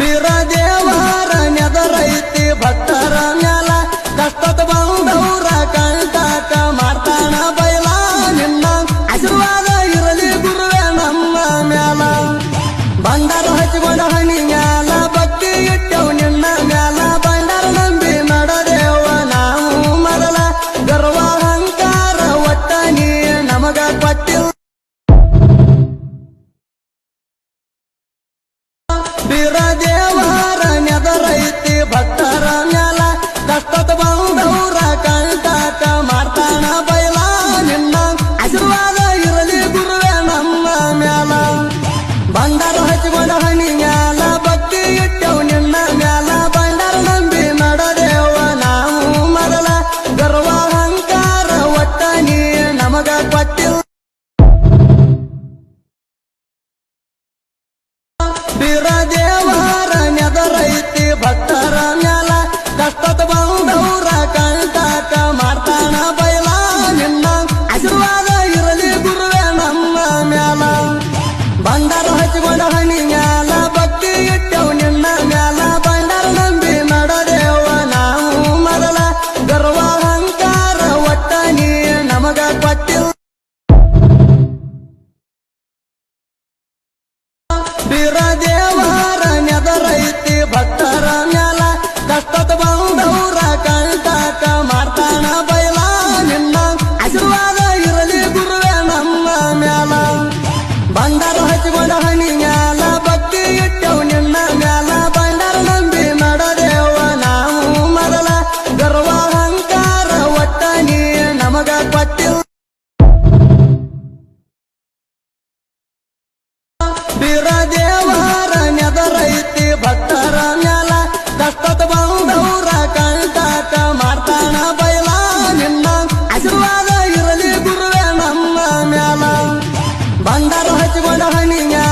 ಬೀರ ದೇವರ ನೆದರೈತಿ ಭಕ್ತರ ಮ್ಯಾಲ ಕಷ್ಟದ ಬಂದವರ ಕಂಟಾಟ ಮಾಡ್ತಾನ ಬೈಲ ನಿನ್ನ ಆಶೀರ್ವಾದ ಇರಲಿ ಗುರುವೆ ನಮ್ಮ ಮ್ಯಾಲ ಬಂಡಾರ ಹಚ್ಚಿಕೊಂಡ ಹಣಿ ಮ್ಯಾಲ ಭಕ್ತಿ ಇಟ್ಟವು ನಿನ್ನ ಮ್ಯಾಲ ಬಂಡಾರ ನಂಬಿ ಮಾಡದೇವ ನಾವು ಮರಲ ಗರ್ವ ಅಹಂಕಾರ ಒಟ್ಟ ನೀ ನಮಗ ಕೊಟ್ಟಿಲ್ಲ ಬೀರ ದೇವರ ನೆದರೈತಿ ಭಕ್ತರ ಮ್ಯಾಲ ಕಷ್ಟದ ಬಂದವರ ಕಂಟಾಟ ಮಾಡ್ತಾನ ಬೈಲ ನಿನ್ನ ಆಶೀರ್ವಾದ ಇರಲಿ ಗುರುವೆ ನಮ್ಮ ಮ್ಯಾಲ ಬಂಡಾರ ಹಚ್ಚಿಕೊಂಡ ಹಣಿ ಮ್ಯಾಲ ಭಕ್ತಿ ಇಟ್ಟವು ನಿನ್ನ ಮ್ಯಾಲ ಬಂಡಾರ ನಂಬಿ ಮಾಡದೇವ ನಾವು ಮರಲ ಗರ್ವ ಅಹಂಕಾರ ಒಟ್ಟ ನೀ ನಮಗ ಕೊಟ್ಟಿಲ್ಲ ಬೀರ ದೇವರ ನೆದರೈತಿ ಭಕ್ತರ ಮ್ಯಾಲ ಕಷ್ಟದ ಬಂದವರ ಕಂಟಾಟ ಮಾಡ್ತಾನ ಬೈಲ ನಿನ್ನ ಆಶೀರ್ವಾದ ಇರಲಿ ಗುರುವೆ ನಮ್ಮ ಮ್ಯಾಲ ಬಂಡಾರ ಹಚ್ಚಿಕೊಂಡ ಹಣಿ ಮ್ಯಾಲ ಭಕ್ತಿ ಇಟ್ಟವು ನಿನ್ನ ಮ್ಯಾಲ ಬಂಡಾರ ನಂಬಿ ಮಾಡದೇವ ನಾವು ಮರಲ ಗರ್ವ ಅಹಂಕಾರ ಒಟ್ಟ ನೀ ನಮಗ ಕೊಟ್ಟಿಲ್ಲ ಬೀರ ದೇವರ ನೆದರೈತಿ ಭಕ್ತರ ಮ್ಯಾಲ ಕಷ್ಟದ ಬಂದವರ ಕಂಟಾಟ ಮಾಡ್ತಾನ ಬೈಲ ನಿನ್ನ ಆಶೀರ್ವಾದ ಇರಲಿ ಗುರುವೆ ನಮ್ಮ ಮ್ಯಾಲ ಬಂಡಾರ ಹಚ್ಚಿಕೊಂಡ ಹಣಿ ಮ್ಯಾಲ ಭಕ್ತಿ ಇಟ್ಟವು ನಿನ್ನ ಮ್ಯಾಲ ಬಂಡಾರ ನಂಬಿ ಮಾಡದೇವ ನಾವು ಮರಲ ಗರ್ವ ಅಹಂಕಾರ ಒಟ್ಟ ನೀ ನಮಗ ಕೊಟ್ಟಿಲ್ಲ ಬೀರ ದೇವರ ನೆದರೈತಿ ಭಕ್ತರ ಮ್ಯಾಲ ಕಷ್ಟದ ಬಂದವರ ಕಂಟಾಟ ಮಾಡ್ತಾನ ಬೈಲ ನಿನ್ನ ಆಶೀರ್ವಾದ ಇರಲಿ ಗುರುವೆ ನಮ್ಮ ಮ್ಯಾಲ ಬಂಡಾರ ಹಚ್ಚಿಕೊಂಡ ಹಣಿ ಮ್ಯಾಲ